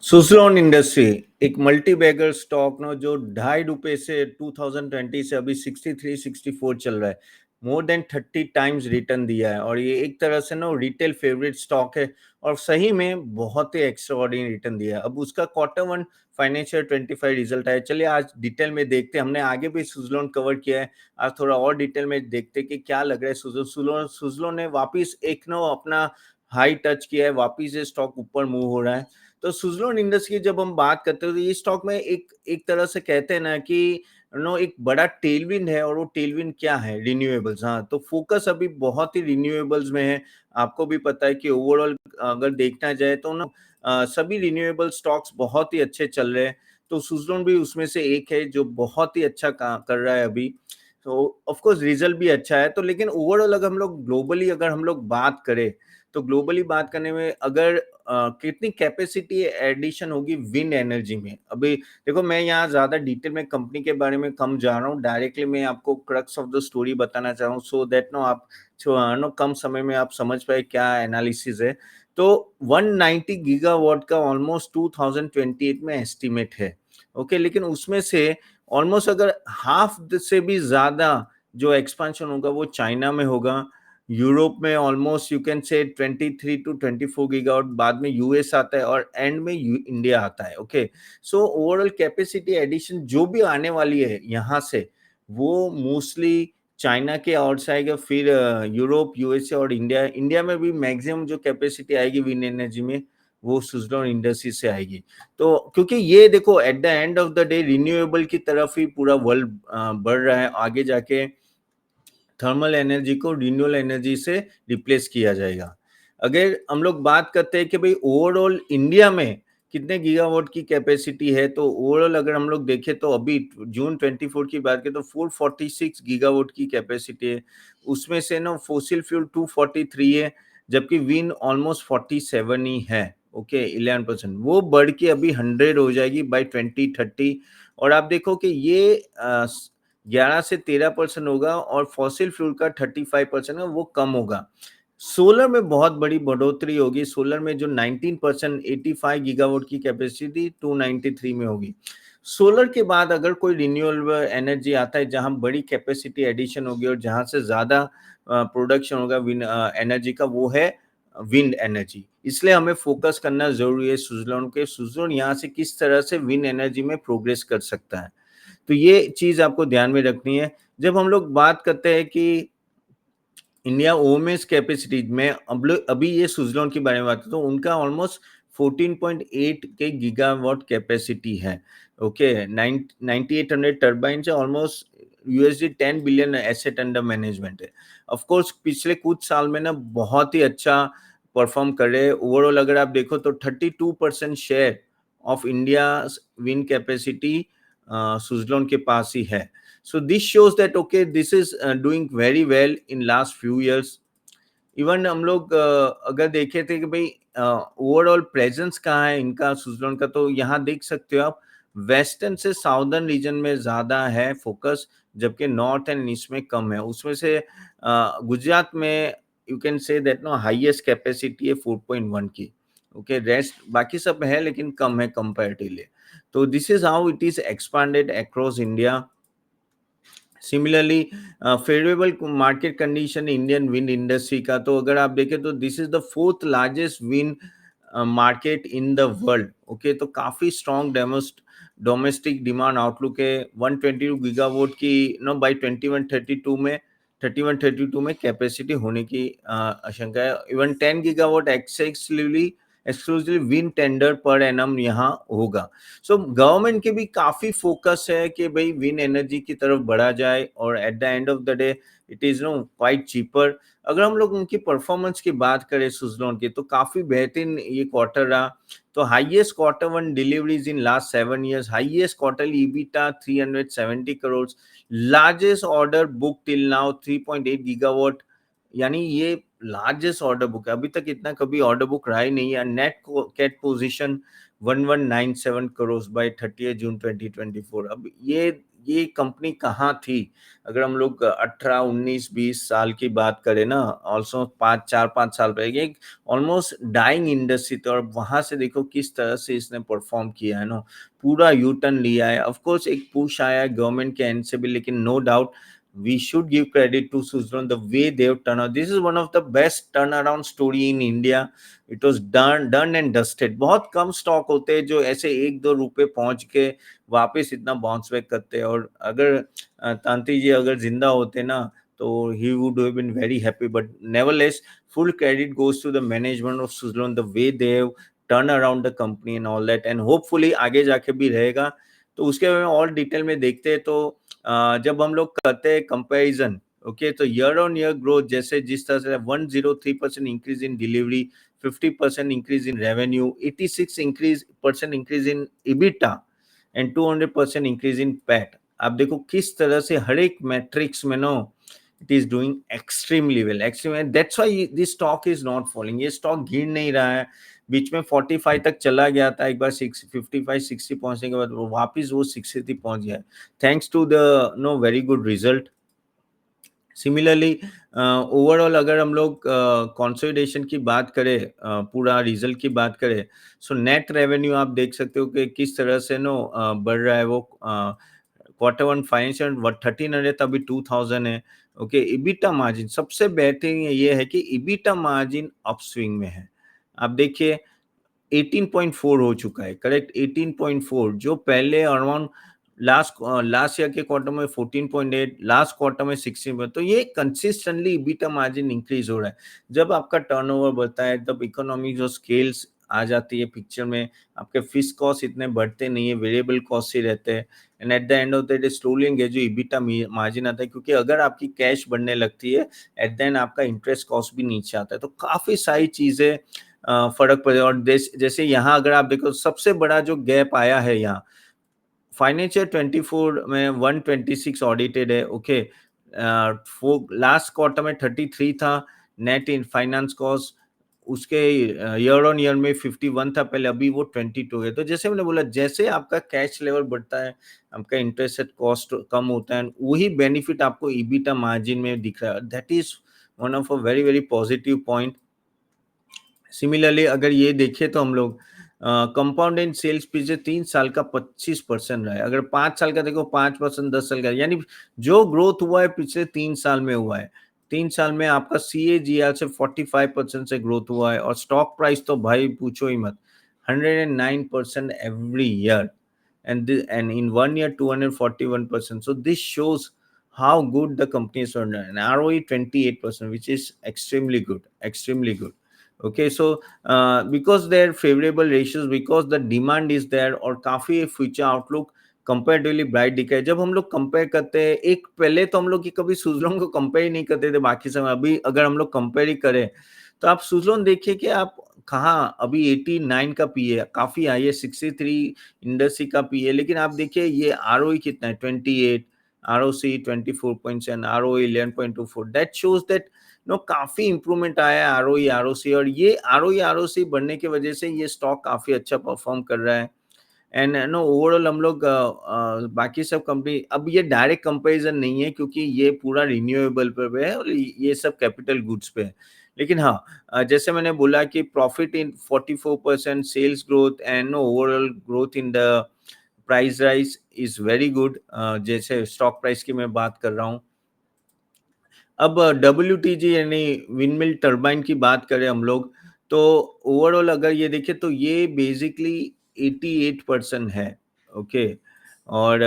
Suzlon industry एक multi bagger stock no जो ₹2.5 से 2020 से अभी 63-64 चल रहा है। मोर देन 30 टाइम्स रिटर्न दिया है और ये एक तरह से ना रिटेल फेवरेट स्टॉक है और सही में बहुत ही एक्स्ट्राऑर्डिनरी रिटर्न दिया है। अब उसका क्वार्टर 1 फाइनेंशियल 25 रिजल्ट आया। चलिए आज डिटेल में देखते हैं। हमने आगे भी सुज़लोन कवर किया है। आज थोड़ा और डिटेल में देखते हैं कि क्या लग रहा है सुज़लोन ने वापस एक नो अपना हाई टच किया है, वापस ये स्टॉक ऊपर मूव हो रहा है। तो सुज़लोन इंडस्ट्री की जब हम बात करते हैं तो ये स्टॉक में एक एक तरह से कहते हैं ना कि एक बड़ा टेलविंड है और वो टेलविंड क्या है? रिन्यूएबल्स। हाँ, तो फोकस अभी बहुत ही रिन्यूएबल्स में है। आपको भी पता है कि ओवरऑल अगर देखना जाए तो ना सभी रिन्यूएबल स्टॉक्स बहुत ही अच्छे चल रहे हैं। तो सुज़लोन भी उसमें से एक है जो बहुत ही अच्छा कर रहा है अभी। तो ऑफ कोर्स रिजल्ट भी अच्छा है। तो लेकिन ओवरऑल अगर हम लोग ग्लोबली अगर हम लोग बात करें तो ग्लोबली बात करने में अगर कितनी कैपेसिटी एडिशन होगी विंड एनर्जी में। अभी देखो मैं यहाँ ज़्यादा डिटेल में कंपनी के बारे में कम जा रहा हूँ, डायरेक्टली मैं आपको क्रक्स ऑफ द स्टोरी बताना चाह रहा हूँ सो दैट नो आप नो कम समय में आप समझ पाए क्या एनालिसिस है। तो 190 गीगावाट का ऑलमोस्ट 2028 में एस्टिमेट है। ओके, लेकिन उसमें से ऑलमोस्ट अगर हाफ से भी ज़्यादा जो एक्सपेंशन होगा वो चाइना में होगा, यूरोप में ऑलमोस्ट यू कैन से 23 टू 24 गीगावाट, बाद में यूएस आता है और एंड में इंडिया आता है। Okay, so overall capacity addition जो भी आने वाली है यहाँ से वो मोस्टली चाइना के और से आएगा, फिर यूरोप, यूएसए और इंडिया में भी मैक्सिमम जो कैपेसिटी आएगी विंड एनर्जी में वो सुज़लोन इंडस्ट्री से आएगी। तो क्योंकि ये देखो at the end of the day renewable की तरफ ही पूरा वर्ल्ड बढ़ रहा है, आगे जाके थर्मल एनर्जी को रिन्यूएबल एनर्जी से रिप्लेस किया जाएगा। अगर हम लोग बात करते हैं कि भाई ओवरऑल इंडिया में कितने गीगावाट की कैपेसिटी है, तो ओवरऑल अगर हम लोग देखें तो अभी जून 24 की बात करें तो 446 गीगावाट की कैपेसिटी है। उसमें से ना फोसिल फ्यूल 243 है, जबकि विंड ऑलमोस्ट 47 ही है। ओके, 11%। वो बढ़ के अभी 100 हो जाएगी बाय 2030। और आप देखो कि ये 11 से 13% होगा और फॉसिल फ्यूल का 35% है वो कम होगा। सोलर में बहुत बड़ी बढ़ोतरी होगी। सोलर में जो 19% 85 गीगावाट की कैपेसिटी 293 में होगी। सोलर के बाद अगर कोई रिन्यूएबल एनर्जी आता है जहां बड़ी कैपेसिटी एडिशन होगी और जहां से ज्यादा प्रोडक्शन होगा विंड एनर्जी का, वो है विंड एनर्जी। इसलिए हमें फोकस करना जरूरी है सुज़लोन के। सुज़लोन यहाँ से किस तरह से विंड एनर्जी में प्रोग्रेस कर सकता है, तो ये चीज आपको ध्यान में रखनी है। जब हम लोग बात करते हैं कि इंडिया ओएमएस कैपेसिटी में अभी ये सुज़लोन के बारे में बात करते हैं तो उनका ऑलमोस्ट 14.8 के गीगावाट कैपेसिटी है। ओके, 9800 टर्बाइन से almost USD 10 billion asset under management है। ऑफ कोर्स पिछले कुछ साल में ना बहुत ही अच्छा परफॉर्म कर रहे हैं। ओवरऑल अगर आप देखो तो 32% share of India wind capacity Suzlon के पास ही है। So this shows that okay, this is doing very well in last few years. Even हम लोग अगर देखे थे कि भाई ओवरऑल प्रेजेंस कहाँ है इनका सुज़लोन का, तो यहाँ देख सकते हो आप वेस्टर्न से साउदर्न रीजन में ज्यादा है फोकस, जबकि नॉर्थ एंड ईस्ट में कम है। उसमें से गुजरात में you can say that no highest capacity है 4.1 की। ओके, रेस्ट बाकी सब है लेकिन कम है कंपैरेटिवली। तो this is how it is expanded across India. Similarly favourable market condition Indian wind industry का, तो अगर आप देखें तो this is the fourth largest wind market in the world. Okay, तो काफी स्ट्रॉन्ग डोमेस्टिक डिमांड आउटलुक है। 122 गीगावाट की नो बाय 2132 में कैपेसिटी होने की आशंका है। Even 10 gigawatt exclusively wind tender per annum यहाँ होगा। सो गवर्नमेंट के भी काफी फोकस है कि भाई विंड एनर्जी की तरफ बढ़ा जाए और at the end of the day it is know quite cheaper. अगर हम लोग उनकी परफॉर्मेंस की बात करें सुज़लोन की, तो काफी बेहतरीन ये क्वार्टर रहा। तो highest quarter 1 deliveries in last 7 years, highest quarterly ईबीटा 370 crore, largest order book till now 3.8 gigawatt, यानी ये लार्जेस्ट ऑर्डर बुक है। अभी तक इतना कभी ऑर्डर बुक रहा ही नहीं है। Net cash position 1197 crore by 30 June 2024। अब ये कंपनी कहाँ थी? अगर हम लोग 18, 19, 20 साल की बात करें ना, ऑल्सो 4-5 साल पहले, ये ऑलमोस्ट डाइंग इंडस्ट्री थी और वहाँ से देखो किस तरह से इसने परफॉर्म किया है ना, पूरा यू टर्न लिया है। ऑफ कोर्स एक पुश आया है गवर्नमेंट के एंड से भी, लेकिन no doubt we should give credit to Suzlon the way they've turned out. This is one of the best turnaround story in India. It was done and dusted. बहुत कम stock होते हैं जो ऐसे 1-2 रुपए पहुंच के वापस इतना बाउंस बैक करते हैं। और अगर तांत्रिक जी अगर जिंदा होते ना, तो he would have been very happy. But nevertheless, full credit goes to the management of Suzlon, the way they have turned around the company and all that. And hopefully आगे जाके भी रहेगा। तो उसके बारे में और डिटेल में देखते हैं। तो जब हम लोग करते हैं कंपैरिजन, ओके, तो ईयर ऑन ईयर ग्रोथ जैसे जिस तरह से 103% increase in delivery, 50% increase in revenue, 86% increase in EBITDA and 200% increase in PAT. आप देखो किस तरह से हर एक मैट्रिक्स में no it is doing extremely well, extremely. That's why this stock is not falling. ये स्टॉक गिर नहीं रहा है। बीच में 45 तक चला गया था, एक बार 55-60 पहुंचने के बाद वो वापिस वो 60 पहुंच गया, thanks to the no very good result. Similarly overall अगर हम लोग कंसोलिडेशन की बात करें, पूरा रिजल्ट की बात करें, सो नेट रेवेन्यू आप देख सकते हो कि किस तरह से नो बढ़ रहा है। वो Q1 फाइनेंशियल 1300 था, अभी 2000 है। ओके, इबिटा मार्जिन सबसे बेहतरीन ये है कि इबिटा मार्जिन अपस्विंग में है। आप देखिए 18.4 हो चुका है, करेक्ट, 18.4, जो पहले अराउंड लास्ट ईयर के क्वार्टर में 14.8, लास्ट क्वार्टर में 16, तो ये कंसिस्टेंटली इबिटा मार्जिन इंक्रीज हो रहा है। जब आपका टर्नओवर बढ़ता है तब इकोनॉमिक्स ऑफ स्केल्स आ जाती है पिक्चर में, आपके फिक्स कॉस्ट इतने बढ़ते नहीं है, वेरिएबल कॉस्ट ही रहते हैं, and at the end of the day slowly जो इबिटा मार्जिन आता है, क्योंकि अगर आपकी कैश बढ़ने लगती है एट द एंड आपका इंटरेस्ट कॉस्ट भी नीचे आता है। तो काफी सारी चीजें फर्क पड़े। और जैसे यहाँ अगर आप देखो सबसे बड़ा जो गैप आया है यहाँ, फाइनेंशियल 24 में 126 ऑडिटेड है, ओके, लास्ट क्वार्टर में 33 था नेट इन फाइनेंस कॉस्ट, उसके ईयर ऑन ईयर में 51 था पहले, अभी वो 22 है। तो जैसे मैंने बोला, जैसे आपका कैश लेवल बढ़ता है, आपका इंटरेस्ट कॉस्ट कम होता है, वही बेनिफिट आपको ईबिटा मार्जिन में दिख रहा है। That is one of a very very positive point. Similarly अगर ये देखें तो हम लोग कंपाउंड इन सेल्स पिछले 3 साल का 25% रहा है। अगर 5 साल का देखो 5%, 10 साल का, यानी जो ग्रोथ हुआ है पिछले 3 साल में हुआ है। 3 साल में आपका CAGR से 45% से ग्रोथ हुआ है। और स्टॉक प्राइस तो भाई पूछो ही मत, 109% every year, and in 1 year 241%. So this shows how good the company is run. And ROE 28%, which is extremely good, extremely good. Okay, so because they're favorable ratios, because the demand is there, और काफी future outlook comparatively bright दिखा है। जब हम लोग compare करते हैं, एक पहले तो हम लोग की कभी सुजलोन को कंपेयर ही नहीं करते थे बाकी समय, अभी अगर हम लोग कंपेयर ही करें तो आप सुजलोन देखिए कि आप कहाँ, अभी 89 का पीए काफी हाई है, 63 इंडस्ट्री का पीए, लेकिन आप देखिए ये आरओई कितना है, 28, ROC 24.7, ROE 11.24। That shows that no काफी इंप्रूवमेंट आया है आरओई आरओसी, और ये आरओई आरओसी बढ़ने की वजह से ये स्टॉक काफी अच्छा परफॉर्म कर रहा है। एंड नो ओवरऑल हम लोग बाकी सब कंपनी, अब ये डायरेक्ट कंपैरिजन नहीं है क्योंकि ये पूरा रिन्यूएबल पे है और ये सब कैपिटल गुड्स पे है। लेकिन हाँ, जैसे मैंने बोला कि profit in 44%, sales growth and overall growth in the price rise is very good. जैसे स्टॉक प्राइस की मैं बात कर रहा हूँ। अब WTG यानी विंडमिल टरबाइन की बात करें हम लोग, तो ओवरऑल अगर ये देखें तो ये बेसिकली 88% है, ओके। और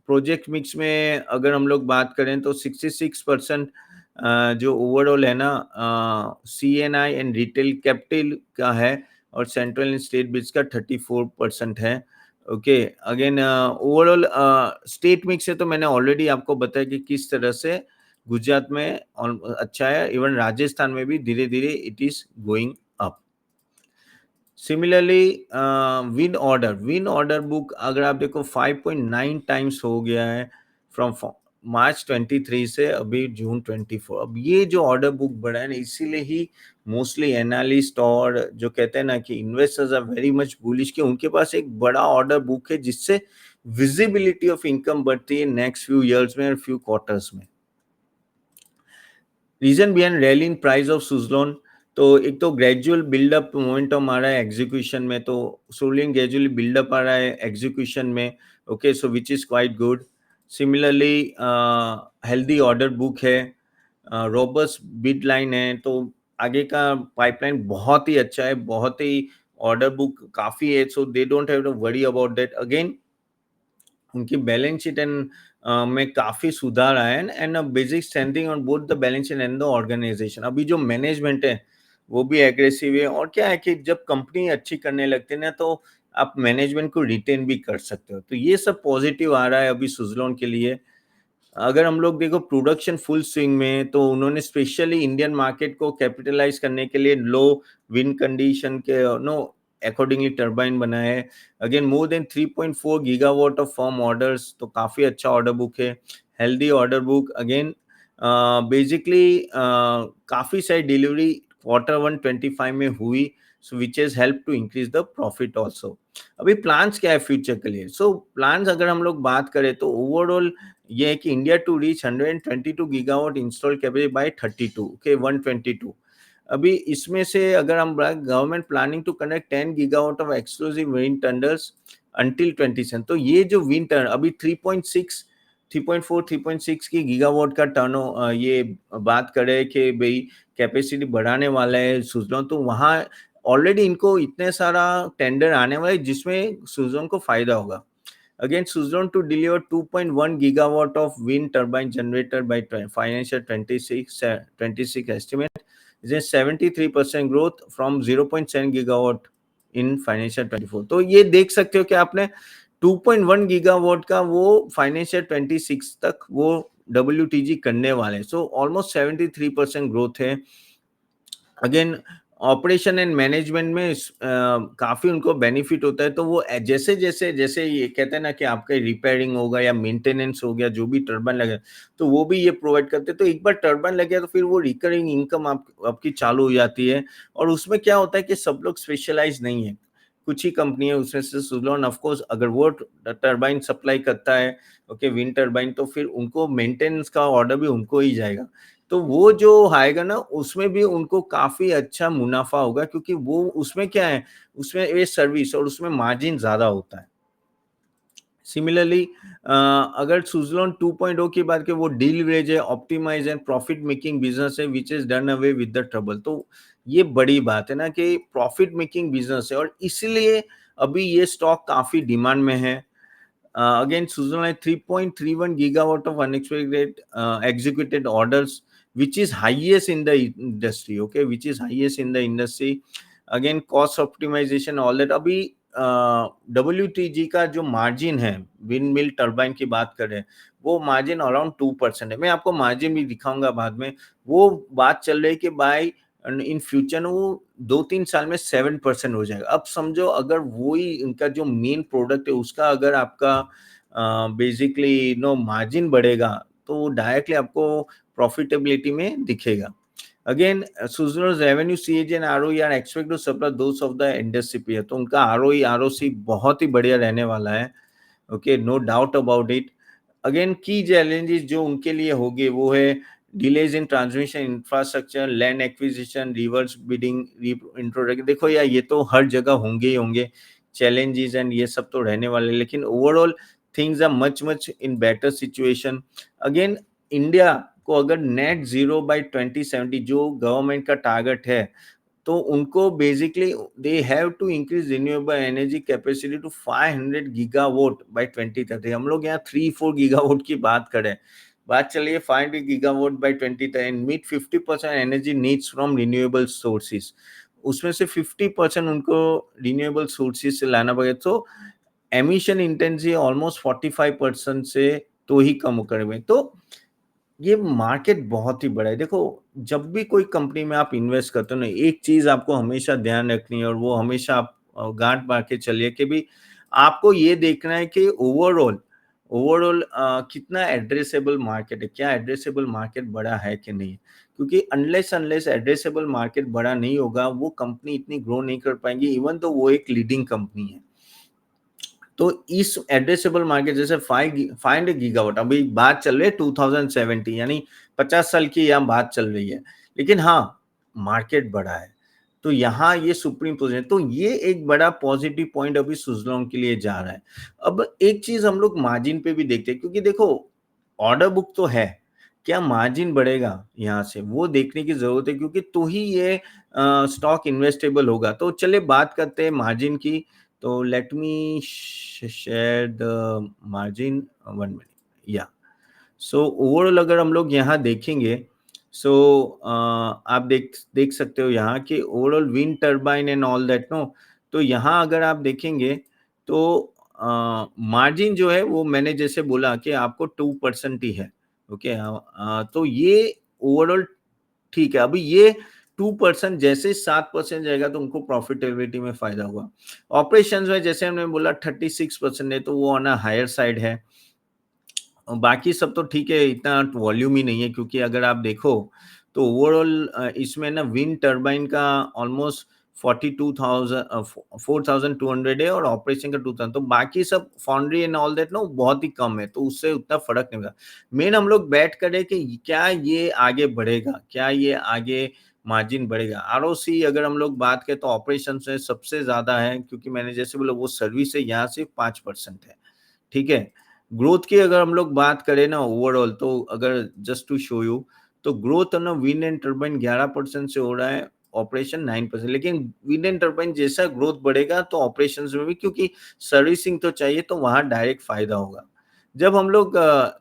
प्रोजेक्ट मिक्स में अगर हम लोग बात करें तो 66% जो ओवरऑल है ना, CNI एंड रिटेल कैपिटल का है, और सेंट्रल एंड स्टेट बिल्स का 34% है, okay. Again overall state mix है तो मैंने ऑलरेडी आपको बताया कि किस तरह से गुजरात में अच्छा है, इवन राजस्थान में भी धीरे धीरे it is going up. Similarly win order book अगर आप देखो 5.9 टाइम्स हो गया है फ्रॉम मार्च 23 से अभी जून 24, अब ये जो ऑर्डर बुक बढ़ा है ना, इसीलिए ही मोस्टली एनालिस्ट और जो कहते हैं ना कि investors are very much bullish कि उनके पास एक बड़ा ऑर्डर बुक है जिससे विजिबिलिटी ऑफ इनकम बढ़ती है नेक्स्ट फ्यू इयर्स में और फ्यू क्वार्टर्स में। Reason behind rally in price of Suzlon, तो एक तो ग्रेजुअल बिल्डअप मोमेंटम आ रहा है एग्जीक्यूशन में, तो सोलिंग ग्रेजुअली बिल्डअप आ रहा है एग्जीक्यूशन में, okay, so which is quite good. Similarly healthy order book है, रोबस्ट बिड लाइन है, तो आगे का पाइपलाइन बहुत ही अच्छा है, बहुत ही ऑर्डर बुक काफी है, so they don't have to worry about that. Again उनकी बैलेंस शीट एंड में काफी सुधार आया है and basic strengthening on both the balance sheet and the organisation. अभी जो मैनेजमेंट है वो भी एग्रेसिव है, और क्या है कि जब कंपनी अच्छी करने लगती है ना तो आप मैनेजमेंट को रिटेन भी कर सकते हो, तो ये सब पॉजिटिव आ रहा है अभी सुजलॉन के लिए। अगर हम लोग देखो प्रोडक्शन फुल स्विंग में, तो उन्होंने स्पेशली इंडियन मार्केट को कैपिटलाइज करने के लिए लो विंड कंडीशन के नो अकॉर्डिंगली टर्बाइन बनाए है। Again more than 3.4 gigawatt of firm orders, तो काफी अच्छा ऑर्डर बुक है, healthy order book. Again basically काफी सारी डिलीवरी Q1 25 में हुई, so which is help to increase the profit also. अभी प्लान्स क्या है फ्यूचर के लिए? सो प्लान्स अगर हम लोग बात करें तो ओवरऑल ये है कि India to reach 122 gigawatt install capacity by 32, okay 122। अभी इसमें से अगर हम government planning to connect 10 gigawatt of exclusive wind turners until 27, तो ये जो विंड टर्न अभी 3.6 3.4 3.6 की गीगावाट का टर्न ये बात करें कि भाई कैपेसिटी बढ़ाने वाला है सुजलॉन, तो वहां ऑलरेडी इनको इतने सारा टेंडर आने वाले जिसमें सुजलॉन को फायदा होगा। Again, Suzlon to deliver 2.1 gigawatt of wind turbine generator by financial 26 estimate is a 73% growth from 0.7 gigawatt in financial 24। तो ये देख सकते हो कि आपने 2.1 गीगावाट का वो फाइनेंशियल 26 तक वो WTG करने वाले, सो ऑलमोस्ट 73% ग्रोथ है। अगेन ऑपरेशन एंड मैनेजमेंट में काफी उनको बेनिफिट होता है, तो वो जैसे जैसे जैसे ये कहते हैं ना कि आपका रिपेयरिंग होगा या मेंटेनेंस हो गया, जो भी टर्बाइन लगे तो वो भी ये प्रोवाइड करते हैं। तो एक बार टर्बाइन लग गया तो फिर वो रिकरिंग इनकम आपकी चालू हो जाती है। और उसमें क्या होता है कि सब लोग स्पेशलाइज नहीं है, कुछ ही कंपनी है उसमें से सुजलॉन ऑफ कोर्स अगर वो टर्बाइन सप्लाई करता है, ओके विंड टर्बाइन, तो फिर उनको मेंटेनेंस का ऑर्डर भी उनको ही जाएगा, तो वो जो आएगा ना उसमें भी उनको काफी अच्छा मुनाफा होगा, क्योंकि वो उसमें क्या है, उसमें ये सर्विस और उसमें मार्जिन ज्यादा होता है। सिमिलरली अगर सुजलॉन 2.0 की बात करें, वो डील लेवरेज है, optimise and profit making business है which is done away with the trouble. तो ये बड़ी बात है ना कि प्रॉफिट मेकिंग बिजनेस है, और इसीलिए अभी ये स्टॉक काफी डिमांड में है। Again, Suzlon had 3.31 gigawatt of unexpected executed orders, which is highest in the industry. Okay, which is highest in the industry. Again, cost optimization, all that. अभी WTG का जो मार्जिन है, विंड मिल टर्बाइन की बात करें, वो margin around 2% है। मैं आपको मार्जिन भी दिखाऊंगा बाद में। वो बात चल रही है कि बाय इन फ्यूचर वो 2-3 साल में 7% हो जाएगा। अब समझो अगर वही इनका जो मेन प्रोडक्ट है उसका अगर आपका बेसिकली नो मार्जिन बढ़ेगा, तो डायरेक्टली आपको प्रॉफिटेबिलिटी में दिखेगा। Again Suzlon's revenue CAGR and ROE are expected to surpass those of the industry peer, तो उनका ROE ROC बहुत ही बढ़िया रहने वाला है, okay no doubt about it. Again की चैलेंजेस जो उनके लिए होंगे वो है delays in transmission infrastructure, land acquisition, reverse bidding, introduction. देखो यार ये तो हर जगह होंगे ही होंगे चैलेंजेस एंड ये सब तो रहने वाले, लेकिन overall things are much much in better situation. अगेन इंडिया को अगर नेट जीरो बाय 2070 जो गवर्नमेंट का टारगेट है, तो उनको basically they have to increase renewable energy capacity to 500 gigawatt by 2030। हम लोग यहाँ 3-4 गीगावाट की बात करें, बात चलिए 500 gigawatt by 2030, meet 50% energy needs from renewable sources, उसमें से 50% उनको रिन्यूएबल सोर्सेज से लाना पड़ेगा, तो एमिशन इंटेंसिटी ऑलमोस्ट 45% से तो ही कम करेंगे। तो ये मार्केट बहुत ही बड़ा है। देखो जब भी कोई कंपनी में आप इन्वेस्ट करते हो ना, एक चीज आपको हमेशा ध्यान रखनी है, और वो हमेशा आप गांठ बांध के चलिए कि भी आपको ये देखना है कि ओवरऑल ओवरऑल कितना एड्रेसेबल मार्केट है, क्या एड्रेसेबल मार्केट बड़ा है कि नहीं, क्योंकि अनलेस एड्रेसेबल मार्केट बड़ा नहीं होगा वो कंपनी इतनी ग्रो नहीं कर पाएंगी, इवन तो वो एक लीडिंग कंपनी है। तो इस एड्रेसेबल मार्केट जैसे 500 गीगावाट, अभी बात चल रही है 2070, यानी 50 साल की यहाँ बात चल रही है, लेकिन हाँ मार्केट बड़ा है, तो यहाँ ये सुप्रीम पोजीशन, तो ये एक बड़ा पॉजिटिव पॉइंट अभी सुजलॉन के लिए जा रहा है। अब एक चीज हम लोग मार्जिन पे भी देखते हैं, क्योंकि देखो ऑर्डर बुक तो है, क्या मार्जिन बढ़ेगा यहाँ से वो देखने की जरूरत है, क्योंकि तो ही ये स्टॉक इन्वेस्टेबल होगा। तो चलिए बात करते हैं मार्जिन की। तो let me share the margin, 1 minute, या सो ओवरऑल अगर हम लोग यहाँ देखेंगे, सो आप देख देख सकते हो यहाँ कि overall wind turbine and all that, no, तो यहाँ अगर आप देखेंगे तो मार्जिन जो है वो मैंने जैसे बोला कि आपको 2% ही है। ओके, तो ये ओवरऑल ठीक है। अभी ये 2% जैसे 7% जाएगा तो उनको प्रॉफिटेबिलिटी में फायदा हुआ। ऑपरेशंस में जैसे हमने बोला 36% है, तो वो ऑन अ हायर साइड है। बाकी सब तो ठीक है, इतना वॉल्यूम ही नहीं है, क्योंकि अगर आप देखो तो ओवरऑल इसमें ना विंड टर्बाइन का ऑलमोस्ट 4,200 है और ऑपरेशन का 2,000, तो बाकी सब फाउंड्री एंड ऑल दैट ना बहुत ही कम है, तो उससे उतना फर्क नहीं पड़ता। मेन हम लोग बैठ करें कि क्या ये आगे बढ़ेगा, क्या ये आगे मार्जिन बढ़ेगा। आरओसी अगर हम लोग बात करें तो ऑपरेशन में सबसे ज्यादा है, क्योंकि मैंने जैसे बोला वो सर्विस है, यहाँ सिर्फ 5% है। ठीक है, ग्रोथ की अगर हम लोग बात करें ना ओवरऑल, तो अगर जस्ट टू शो यू, तो ग्रोथ है ना विंड एंड टर्बाइन 11% से हो रहा है, ऑपरेशन 9%, लेकिन विंड एंड टर्बाइन जैसा ग्रोथ बढ़ेगा तो ऑपरेशंस में भी, क्योंकि सर्विसिंग तो चाहिए, तो वहां डायरेक्ट फायदा होगा। जब हम लोग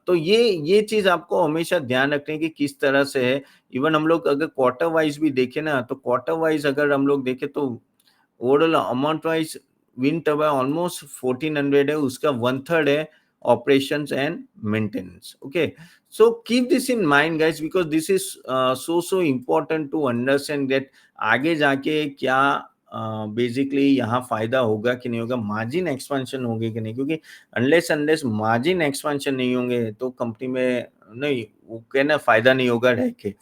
तो ये चीज आपको हमेशा ध्यान रखने की किस तरह से है। इवन हम लोग अगर क्वार्टर वाइज भी देखें ना, तो क्वार्टर वाइज अगर हम लोग देखें तो overall amount wise wind turbine almost 1400 है, उसका 1/3 है operations and maintenance. Okay, so keep this in mind guys, because this is so important to understand that आगे जाके क्या बेसिकली यहाँ फायदा होगा कि नहीं होगा, मार्जिन एक्सपेंशन होगी कि नहीं, क्योंकि अनलेस मार्जिन एक्सपेंशन नहीं होंगे तो कंपनी में नहीं, वो कहना फायदा नहीं होगा रह के।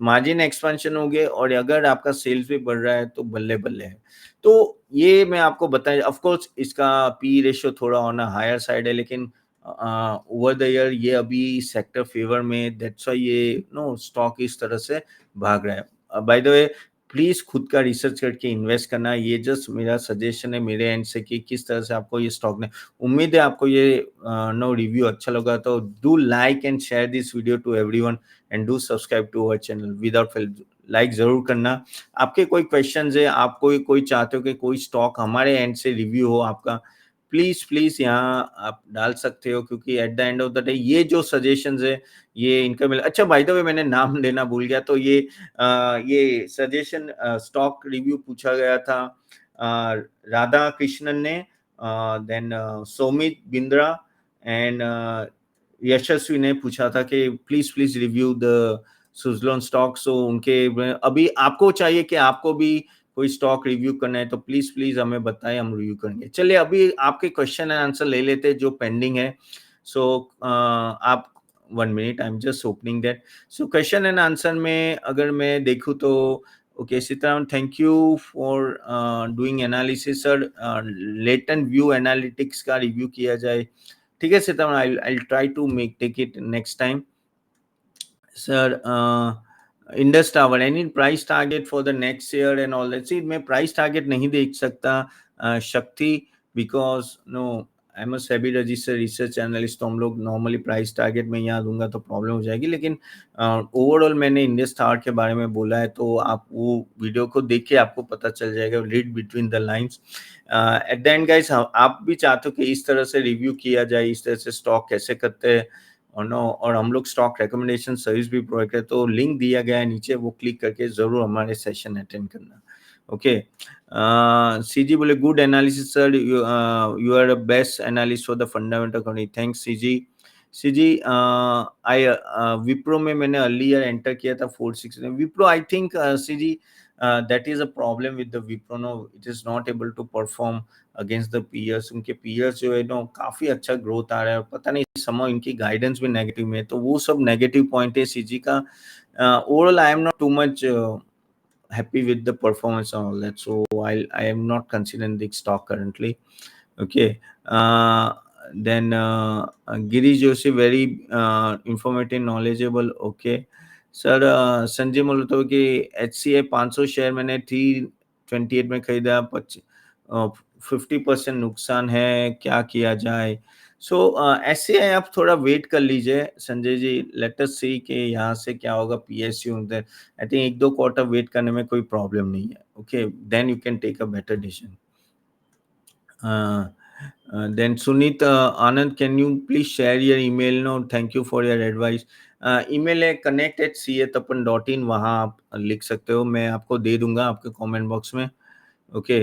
मार्जिन एक्सपेंशन हो गए और अगर आपका सेल्स भी बढ़ रहा है तो बल्ले बल्ले है। तो ये मैं आपको बताया, ऑफ कोर्स इसका पी रेशियो थोड़ा ऑन हायर साइड है, लेकिन ओवर द ईयर ये अभी सेक्टर फेवर में, दैट्स व्हाई ये नो स्टॉक इस तरह से भाग रहा है। बाय द वे प्लीज खुद का रिसर्च करके इन्वेस्ट करना, ये जस्ट मेरा सजेशन है मेरे एंड से कि किस तरह से आपको ये स्टॉक ने। उम्मीद है आपको ये नो रिव्यू अच्छा लगा, तो do like and share this video to everyone and do subscribe to our channel without fail. Like जरूर करना। आपके कोई क्वेश्चंस है, आप कोई चाहते हो कि कोई स्टॉक हमारे एंड से रिव्यू हो आपका, प्लीज प्लीज यहाँ आप डाल सकते हो, क्योंकि at the end of the day ये जो सजेशंस है ये इनका मिल। अच्छा बाय द वे मैंने नाम लेना भूल गया, तो ये सजेशन स्टॉक रिव्यू पूछा गया था राधा कृष्णन ने, देन सोमित बिंद्रा एंड यशस्वी ने पूछा था कि please please review the Suzlon stock. So उनके अभी आपको चाहिए कि आपको भी कोई स्टॉक रिव्यू करना है तो प्लीज प्लीज हमें बताएं, हम रिव्यू करेंगे। चलिए अभी आपके क्वेश्चन एंड आंसर ले लेते हैं जो पेंडिंग है। सो आप 1 minute, I am just opening that. So question and answer में अगर मैं देखूं तो okay Sitaram, thank you for doing analysis sir, latent view analytics का रिव्यू किया जाए। ठीक है Sitaram, I try to take it next time. Sir Indus tower any price target for the next year and all that. See मैं price target नहीं देख सकता Shakti, because no I am a SEBI registered research analyst, तो हम लोग नॉर्मली प्राइस टारगेट में यहाँ दूंगा तो प्रॉब्लम हो जाएगी। लेकिन ओवरऑल मैंने इंडस टावर के बारे में बोला है, तो आप वो वीडियो को देख के आपको पता चल जाएगा, read between the lines. At the end guys आप भी चाहते हो कि इस तरह से रिव्यू किया जाए, इस तरह से स्टॉक कैसे करते हैं और हम लोग स्टॉक रिकमेंडेशन सर्विस भी प्रोवाइड करते, तो लिंक दिया गया है नीचे, वो क्लिक करके जरूर हमारे सेशन अटेंड करना। ओके, सीजी बोले good analysis sir, you are the best analyst for the fundamental company. Thanks CG. CG I Wipro में मैंने अर्लियर एंटर किया था 460 Wipro, I think CG that is a problem with the Wipro. No, it is not able to perform against the peers. उनके peers जो है no काफी अच्छा growth आ रहा है, पता नहीं समय इनकी गाइडेंस भी नेगेटिव में है, तो वो सब नेगेटिव पॉइंट है सीजी का. Overall I am not too much happy with the performance and all that, so I am not considering the stock currently. Okay. Then Giri Joshi, very informative, knowledgeable. Okay. Sir Sanjay Malhotra की HCI 500 share मैंने 328 में खरीदा, 50% नुकसान है, क्या किया जाए? सो ऐसे आप थोड़ा वेट कर लीजिए संजय जी, लेट अस सी कि यहाँ से क्या होगा PSU उधर. आई थिंक 1-2 क्वार्टर वेट करने में कोई प्रॉब्लम नहीं है. Okay, then you can take a better decision. Then Sunit Anand, can you please share your email? No, thank you for your advice. Email है connect@catapan.in, वहाँ आप लिख सकते हो, मैं आपको दे दूंगा आपके कमेंट बॉक्स में. Okay.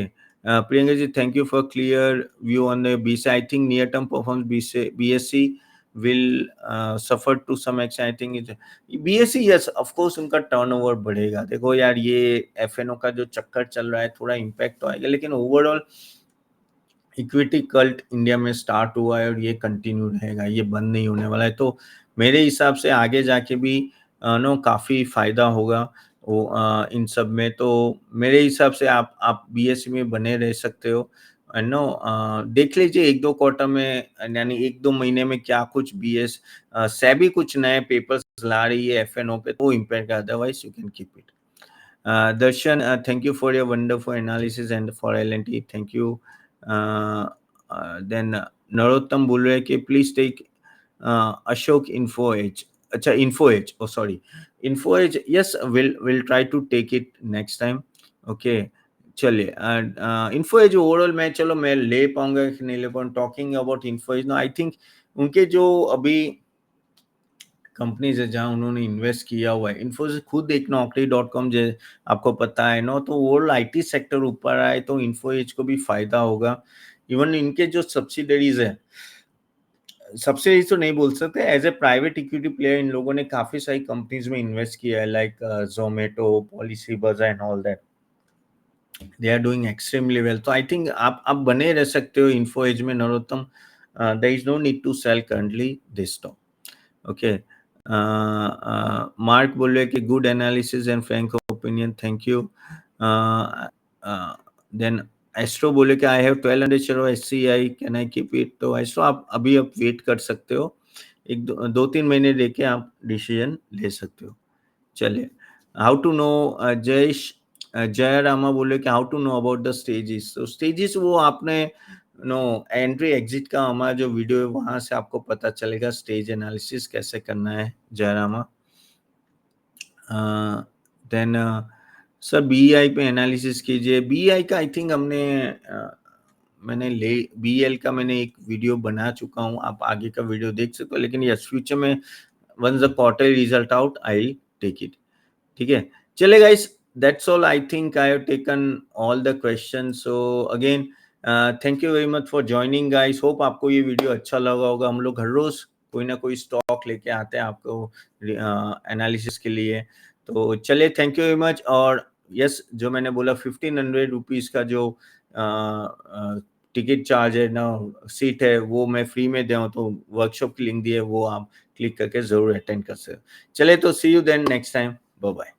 Priyanka ji, thank you for clear view on the BSE. I think near term performance BSE will suffer to some extent. I think BSE, yes, of course उनका टर्नओवर बढ़ेगा. देखो यार, ये FNO का जो चक्कर चल रहा है थोड़ा इम्पैक्ट तो आएगा, लेकिन ओवरऑल इक्विटी कल्ट इंडिया में स्टार्ट हुआ है और ये कंटिन्यू रहेगा, ये बंद नहीं होने वाला है. तो मेरे हिसाब से आगे जाके भी नो काफ़ी फायदा होगा वो इन सब में. तो मेरे हिसाब से आप BSE में बने रह सकते हो. नो देख लीजिए 1-2 क्वार्टर में, यानी 1-2 महीने में क्या कुछ सेबी कुछ नए पेपर्स ला रही है FNO पे, तो impact, otherwise you can keep it. Darshan, thank you for your wonderful analysis and for L&T. Thank you. Then Narottam बोल रहे कि please take Ashok Info Edge. अच्छा, Info Edge. Oh, sorry. Info Edge. Yes, we'll try to take it next time. Okay. चलिए. Info Edge overall मैं ले पाऊंगा कि नहीं ले पाऊंगा. Talking about Info Edge, no I think उनके जो अभी कंपनीज है जहां उन्होंने इन्वेस्ट किया हुआ है, इन्फोसिस खुद एक naukri.com जो आपको पता है नो, तो ओवरऑल IT सेक्टर ऊपर आए तो इन्फो एज को भी फायदा होगा. इवन इनके जो सब्सिडरीज है, सब्सिडीज तो नहीं बोल सकते, as a private equity player इन लोगों ने काफी सारी कंपनीज में इन्वेस्ट किया है, like Zomato, Policy Bazaar and all that. They are doing extremely well. तो आई थिंक आप बने रह सकते हो इन्फो एज में, Narottam. There is no need to sell currently this stock. Okay. Mark बोल रहे कि good analysis and frank opinion, thank you. Then Astro बोले कि I have 1200 share of SCI, can I keep it? तो एस्ट्रो आप अभी वेट कर सकते हो, 1-2-3 महीने देके आप डिसीजन ले सकते हो. चलिए. हाउ टू नो, जय रामा बोले कि how to know about the stages. तो स्टेजेस वो आपने नो एंट्री एग्जिट का हमारा जो वीडियो है वहां से आपको पता चलेगा स्टेज एनालिसिस कैसे करना है, जयरामा. देन सर BEI पे एनालिसिस कीजिए. BEI का आई थिंक मैंने BEL का मैंने एक वीडियो बना चुका हूँ, आप आगे का वीडियो देख सकते हो, लेकिन यस फ्यूचर में once the quarter result out I take it. ठीक है. चले guys, that's all. I think I have taken all the questions. So again, thank you very much for joining guys. Hope आपको ये video अच्छा लगा होगा. हम लोग हर रोज कोई ना कोई स्टॉक लेके आते हैं आपको एनालिसिस के लिए. तो चलिए, थैंक यू वेरी मच. और यस, जो मैंने बोला 1500 रुपीज का जो टिकट चार्ज है ना, सीट है, वो मैं फ्री में दे, तो वर्कशॉप की लिंक दी है, वो आप क्लिक करके जरूर अटेंड कर सकते हो. चले तो see you then next time. Bye bye.